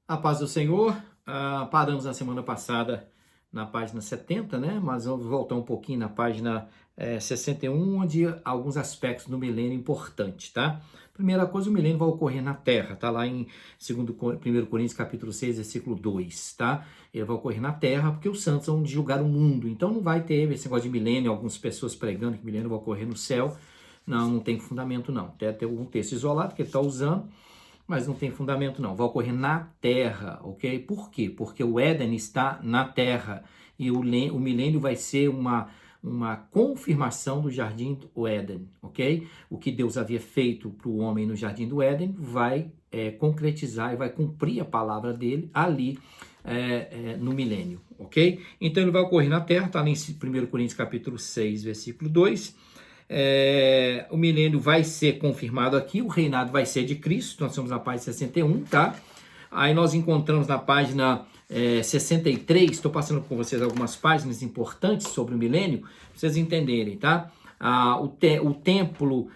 A paz do Senhor. Paramos na semana passada na página 70, né? Mas vamos voltar um pouquinho na página 61, onde alguns aspectos do milênio importantes, tá? Primeira coisa, o milênio vai ocorrer na Terra, tá lá em 1 Coríntios capítulo 6, versículo 2, tá? Ele vai ocorrer na Terra porque os santos vão julgar o mundo, então não vai ter esse negócio de milênio, algumas pessoas pregando que o milênio vai ocorrer no céu. Não tem fundamento não, tem até algum texto isolado que ele está usando, mas não tem fundamento não, vai ocorrer na Terra, ok? Por quê? Porque o Éden está na Terra e o milênio vai ser uma confirmação do jardim do Éden, ok? O que Deus havia feito para o homem no jardim do Éden vai concretizar e vai cumprir a palavra dele ali no milênio, ok? Então ele vai ocorrer na Terra, está em 1 Coríntios capítulo 6, versículo 2, o milênio vai ser confirmado aqui, o reinado vai ser de Cristo, nós estamos na página 61, tá? Aí nós encontramos na página 63, estou passando com vocês algumas páginas importantes sobre o milênio, para vocês entenderem, tá? O templo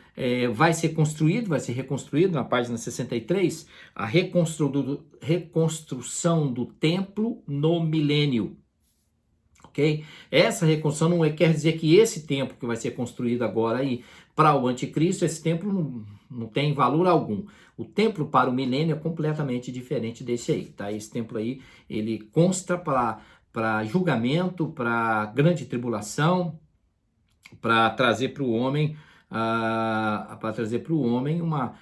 vai ser construído, vai ser reconstruído na página 63, a reconstrução do templo no milênio. Okay? Essa reconstrução não quer dizer que esse templo que vai ser construído agora aí para o anticristo, esse templo não tem valor algum. O templo para o milênio é completamente diferente desse aí, tá? Esse templo aí, ele consta para julgamento, para grande tribulação, para trazer para o homem, uma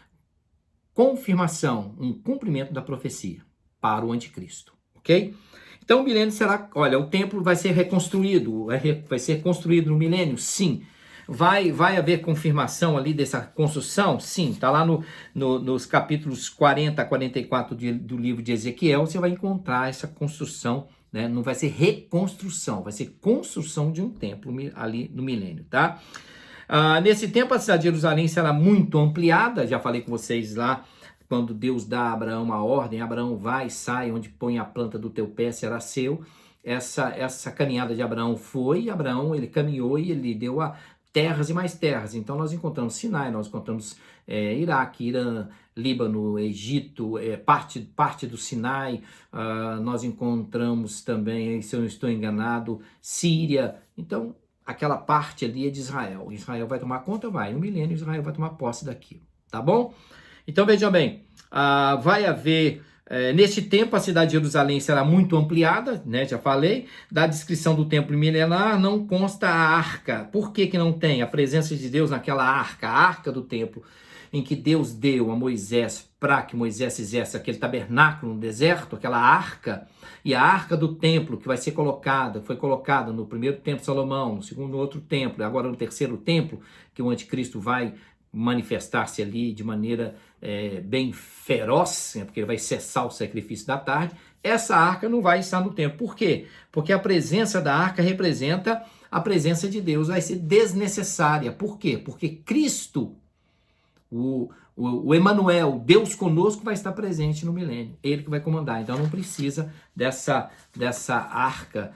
confirmação, um cumprimento da profecia para o anticristo, ok? Então o milênio será, olha, o templo vai ser reconstruído, vai ser construído no milênio? Sim. Vai haver confirmação ali dessa construção? Sim. Está lá nos capítulos 40 a 44 do livro de Ezequiel, você vai encontrar essa construção, né? Não vai ser reconstrução, vai ser construção de um templo ali no milênio, tá? Nesse tempo a cidade de Jerusalém será muito ampliada, já falei com vocês lá, quando Deus dá a Abraão a ordem, Abraão vai e sai, onde põe a planta do teu pé será seu. Essa caminhada de Abraão ele caminhou e ele deu terras e mais terras. Então nós encontramos Sinai, nós encontramos Iraque, Irã, Líbano, Egito, parte do Sinai, nós encontramos também, se eu não estou enganado, Síria. Então aquela parte ali é de Israel. Israel vai tomar conta? Vai. No milênio Israel vai tomar posse daquilo, tá bom? Então vejam bem, vai haver, neste tempo a cidade de Jerusalém será muito ampliada, né, já falei, da descrição do templo milenar não consta a arca. Por que não tem a presença de Deus naquela arca, a arca do templo, em que Deus deu a Moisés para que Moisés fizesse aquele tabernáculo no deserto, aquela arca, e a arca do templo que vai ser foi colocada no primeiro templo de Salomão, no segundo outro templo, e agora no terceiro templo, que o anticristo vai manifestar-se ali de maneira bem feroz, né, porque ele vai cessar o sacrifício da tarde. Essa arca não vai estar no templo. Por quê? Porque a presença da arca representa a presença de Deus, vai ser desnecessária. Por quê? Porque Cristo, o Emanuel, Deus conosco, vai estar presente no milênio. Ele que vai comandar. Então não precisa dessa arca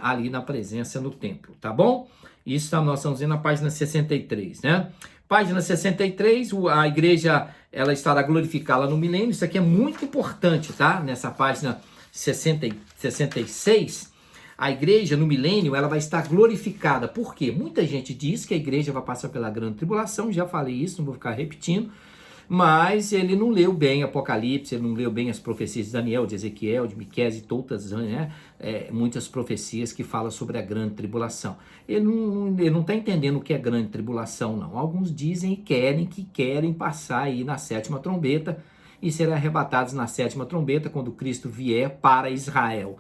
ali na presença no templo, tá bom? Isso nós estamos vendo na página 63, né? Página 63, a igreja ela estará glorificada no milênio. Isso aqui é muito importante, tá? Nessa página 66, a igreja no milênio ela vai estar glorificada. Por quê? Muita gente diz que a igreja vai passar pela grande tribulação, já falei isso, não vou ficar repetindo, mas ele não leu bem Apocalipse, ele não leu bem as profecias de Daniel, de Ezequiel, de Miqueias e todas, né? Muitas profecias que falam sobre a grande tribulação. Ele não está entendendo o que é grande tribulação, não. Alguns dizem que querem passar aí na sétima trombeta e serem arrebatados na sétima trombeta quando Cristo vier para Israel.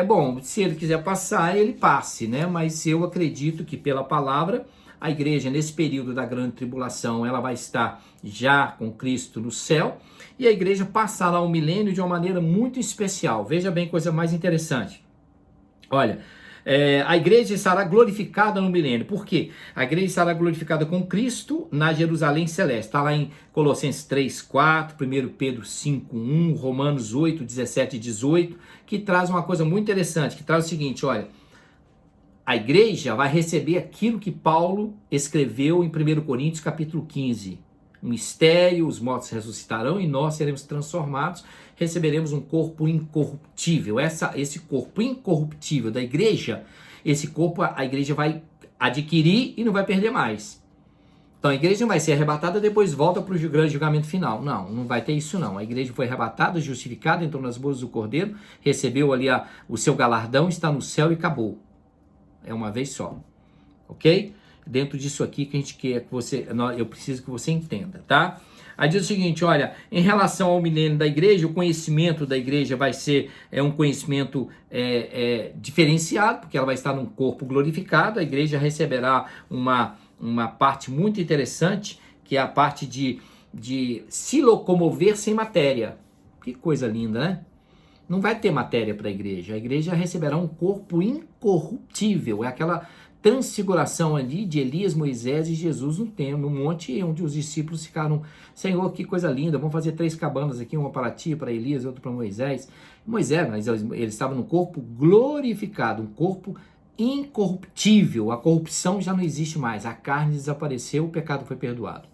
Bom, se ele quiser passar, ele passe, né? Mas eu acredito que pela palavra, a igreja nesse período da grande tribulação, ela vai estar já com Cristo no céu, e a igreja passará o milênio de uma maneira muito especial. Veja bem, coisa mais interessante. Olha, a igreja estará glorificada no milênio. Por quê? A igreja estará glorificada com Cristo na Jerusalém celeste. Está lá em Colossenses 3, 4, 1 Pedro 5, 1, Romanos 8, 17 e 18, que traz uma coisa muito interessante, que traz o seguinte, olha, a igreja vai receber aquilo que Paulo escreveu em 1 Coríntios capítulo 15. mistério, os mortos ressuscitarão e nós seremos transformados, receberemos um corpo incorruptível. Esse corpo incorruptível da igreja, esse corpo a igreja vai adquirir e não vai perder mais. Então a igreja não vai ser arrebatada, depois volta para o grande julgamento final. Não, não vai ter isso não. A igreja foi arrebatada, justificada, entrou nas bodas do Cordeiro, recebeu ali o seu galardão, está no céu e acabou. É uma vez só. Ok? Dentro disso aqui que a gente quer que você, eu preciso que você entenda, tá? Aí diz o seguinte, olha, em relação ao milênio da igreja, o conhecimento da igreja vai ser um conhecimento diferenciado, porque ela vai estar num corpo glorificado, a igreja receberá uma parte muito interessante, que é a parte de se locomover sem matéria. Que coisa linda, né? Não vai ter matéria para a igreja receberá um corpo incorruptível, é aquela transfiguração ali de Elias, Moisés e Jesus no monte onde os discípulos ficaram, Senhor, que coisa linda, vamos fazer 3 cabanas aqui, uma para ti, para Elias, outra para Moisés. Mas ele estava num corpo glorificado, um corpo incorruptível, a corrupção já não existe mais, a carne desapareceu, o pecado foi perdoado.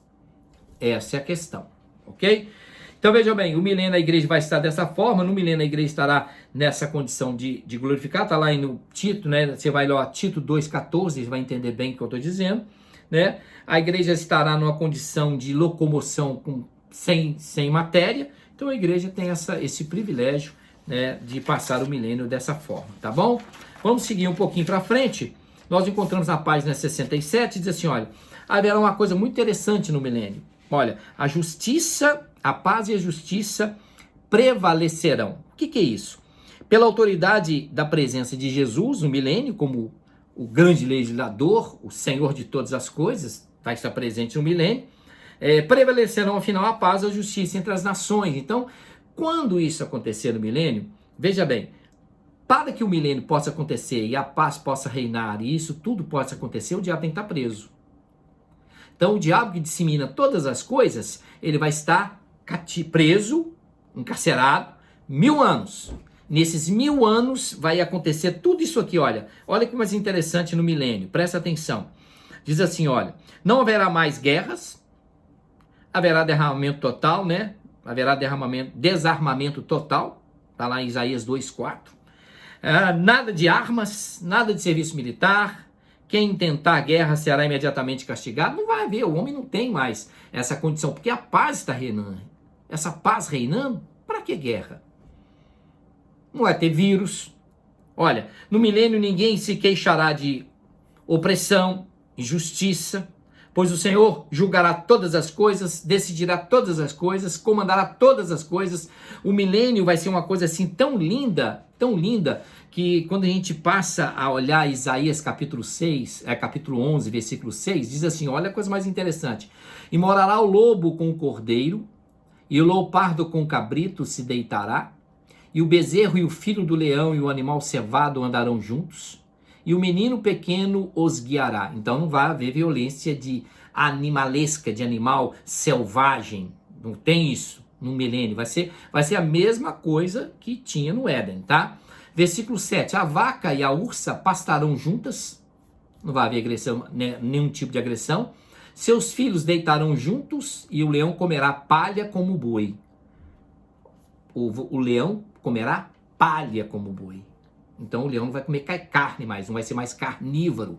Essa é a questão, ok? Então veja bem, o milênio da igreja vai estar dessa forma, no milênio a igreja estará nessa condição de glorificar, está lá no Tito, né? Você vai lá, Tito 2,14, você vai entender bem o que eu estou dizendo, né? A igreja estará numa condição de locomoção sem matéria, então a igreja tem esse privilégio, né, de passar o milênio dessa forma, tá bom? Vamos seguir um pouquinho para frente, nós encontramos na página 67, diz assim, olha, haverá uma coisa muito interessante no milênio, olha, a paz e a justiça prevalecerão. O que é isso? Pela autoridade da presença de Jesus no milênio, como o grande legislador, o Senhor de todas as coisas, vai estar presente no milênio, prevalecerão afinal a paz e a justiça entre as nações. Então, quando isso acontecer no milênio, veja bem, para que o milênio possa acontecer e a paz possa reinar e isso tudo possa acontecer, o diabo tem que estar preso. Então, o diabo que dissemina todas as coisas, ele vai estar preso, encarcerado, 1000 anos. Nesses 1000 anos vai acontecer tudo isso aqui, olha que mais interessante no milênio, presta atenção. Diz assim, olha, não haverá mais guerras, haverá derramamento total, né? Haverá desarmamento total, está lá em Isaías 2,4. Nada de armas, nada de serviço militar. Quem tentar guerra será imediatamente castigado. Não vai haver, o homem não tem mais essa condição, porque a paz está reinando. Essa paz reinando, para que guerra? Não vai ter vírus. Olha, no milênio ninguém se queixará de opressão, injustiça, pois o Senhor julgará todas as coisas, decidirá todas as coisas, comandará todas as coisas. O milênio vai ser uma coisa assim tão linda, que quando a gente passa a olhar Isaías capítulo 11, versículo 6, diz assim, olha a coisa mais interessante. E morará o lobo com o cordeiro, e o leopardo com o cabrito se deitará, e o bezerro e o filho do leão e o animal cevado andarão juntos, e o menino pequeno os guiará. Então não vai haver violência animalesca, de animal selvagem, não tem isso no milênio, vai ser a mesma coisa que tinha no Éden, tá? Versículo 7, a vaca e a ursa pastarão juntas, não vai haver agressão, né, nenhum tipo de agressão, seus filhos deitarão juntos e o leão comerá palha como o boi. O leão comerá palha como o boi. Então o leão não vai comer carne mais, não vai ser mais carnívoro.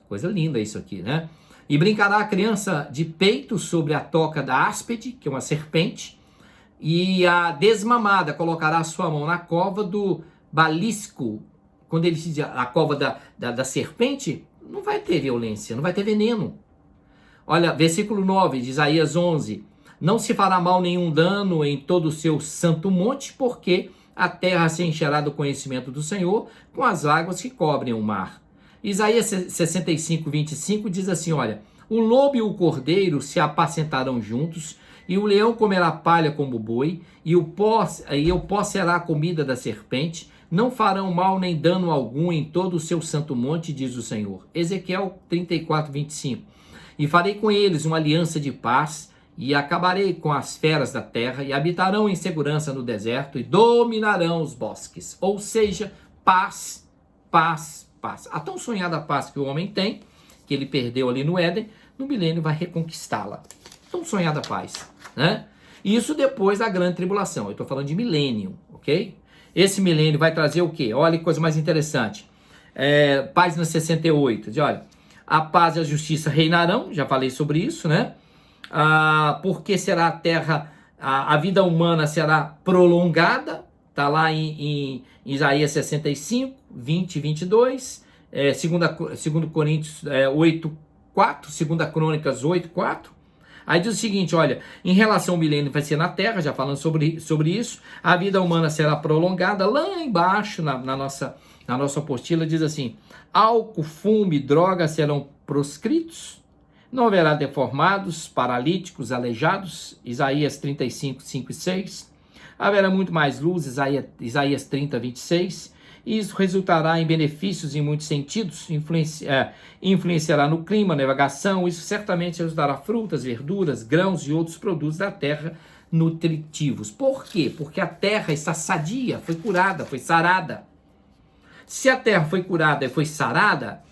Coisa linda isso aqui, né? E brincará a criança de peito sobre a toca da áspide, que é uma serpente, e a desmamada colocará a sua mão na cova do balisco. Quando ele diz a cova da serpente, não vai ter violência, não vai ter veneno. Olha, versículo 9 de Isaías 11. Não se fará mal nenhum dano em todo o seu santo monte, porque a terra se encherá do conhecimento do Senhor, com as águas que cobrem o mar. Isaías 65, 25 diz assim, olha, o lobo e o cordeiro se apacentarão juntos, e o leão comerá palha como boi, e o pó será a comida da serpente, não farão mal nem dano algum em todo o seu santo monte, diz o Senhor. Ezequiel 34, 25. E farei com eles uma aliança de paz, e acabarei com as feras da terra, e habitarão em segurança no deserto, e dominarão os bosques. Ou seja, paz, paz, paz. A tão sonhada paz que o homem tem, que ele perdeu ali no Éden, no milênio vai reconquistá-la. tão sonhada paz, né? Isso depois da grande tribulação. Eu estou falando de milênio, ok? Esse milênio vai trazer o quê? Olha que coisa mais interessante. Página 68, diz, olha, a paz e a justiça reinarão, já falei sobre isso, né? Porque será a terra, a vida humana será prolongada, tá lá em Isaías 65, 20 e 22, segundo Coríntios 8, 4, 2 Crônicas 8, 4. Aí diz o seguinte, olha, em relação ao milênio vai ser na terra, já falando sobre isso, a vida humana será prolongada. Lá embaixo, na nossa apostila, diz assim, álcool, fumo e drogas serão proscritos, não haverá deformados, paralíticos, aleijados, Isaías 35, 5 e 6, haverá muito mais luz, Isaías 30, 26, e isso resultará em benefícios em muitos sentidos, influenciará no clima, navegação, isso certamente resultará frutas, verduras, grãos e outros produtos da terra nutritivos. Por quê? Porque a terra está sadia, foi curada, foi sarada. Se a terra foi curada e foi sarada,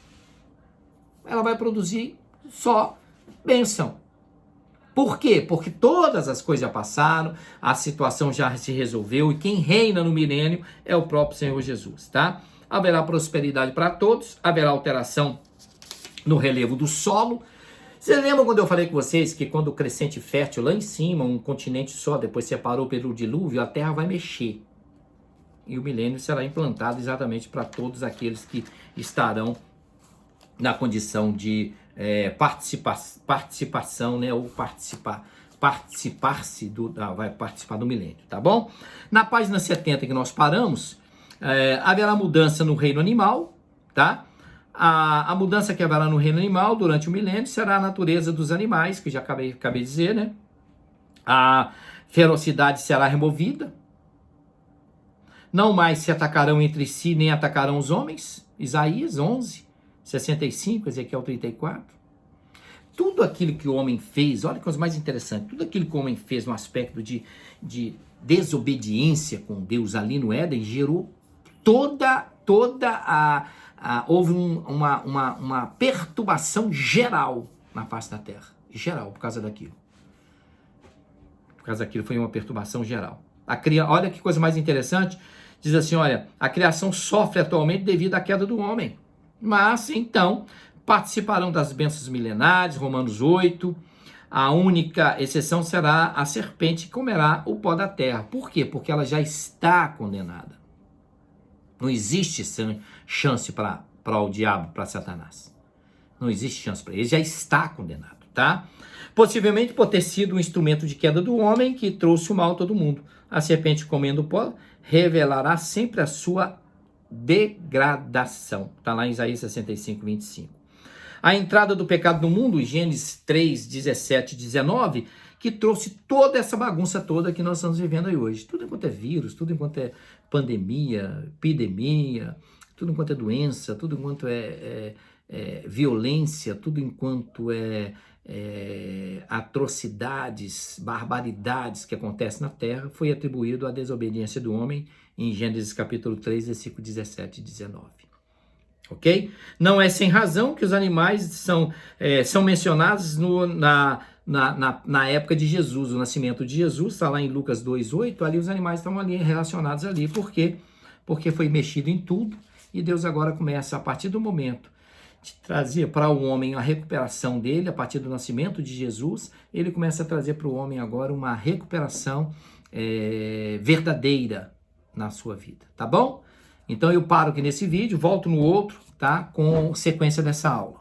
ela vai produzir só bênção. Por quê? Porque todas as coisas já passaram, a situação já se resolveu e quem reina no milênio é o próprio Senhor Jesus, tá? Haverá prosperidade para todos, haverá alteração no relevo do solo. Vocês lembram quando eu falei com vocês que quando o crescente fértil lá em cima, um continente só, depois separou pelo dilúvio, a terra vai mexer. E o milênio será implantado exatamente para todos aqueles que estarão na condição de participação, né, ou vai participar do milênio, tá bom? Na página 70 que nós paramos, haverá mudança no reino animal, tá? A mudança que haverá no reino animal durante o milênio será a natureza dos animais, que já acabei de dizer, né? A ferocidade será removida, não mais se atacarão entre si, nem atacarão os homens, Isaías 11, 65, Ezequiel 34. Tudo aquilo que o homem fez, olha que coisa mais interessante, tudo aquilo que o homem fez no aspecto de desobediência com Deus ali no Éden, gerou houve uma perturbação geral na face da terra, geral, por causa daquilo. Por causa daquilo foi uma perturbação geral. Olha que coisa mais interessante, diz assim, olha, a criação sofre atualmente devido à queda do homem. Mas, então, participarão das bênçãos milenares, Romanos 8, a única exceção será a serpente que comerá o pó da terra. Por quê? Porque ela já está condenada. Não existe chance para o diabo, para Satanás. Não existe chance para ele, já está condenado, tá? Possivelmente por ter sido um instrumento de queda do homem que trouxe o mal a todo mundo. A serpente comendo o pó revelará sempre a sua degradação. Está lá em Isaías 65, 25. A entrada do pecado no mundo, Gênesis 3, 17 e 19, que trouxe toda essa bagunça toda que nós estamos vivendo aí hoje. Tudo enquanto é vírus, tudo enquanto é pandemia, epidemia, tudo enquanto é doença, tudo enquanto é violência, tudo enquanto atrocidades, barbaridades que acontecem na terra, foi atribuído à desobediência do homem em Gênesis capítulo 3, versículo 17 e 19. Ok? Não é sem razão que os animais são mencionados na época de Jesus, o nascimento de Jesus, está lá em Lucas 2:8, ali os animais estão ali relacionados ali, por quê? Porque foi mexido em tudo, e Deus agora começa, a partir do momento de trazer para o homem a recuperação dele, a partir do nascimento de Jesus, ele começa a trazer para o homem agora uma recuperação verdadeira na sua vida, tá bom? Então eu paro aqui nesse vídeo, volto no outro, tá? Com sequência dessa aula.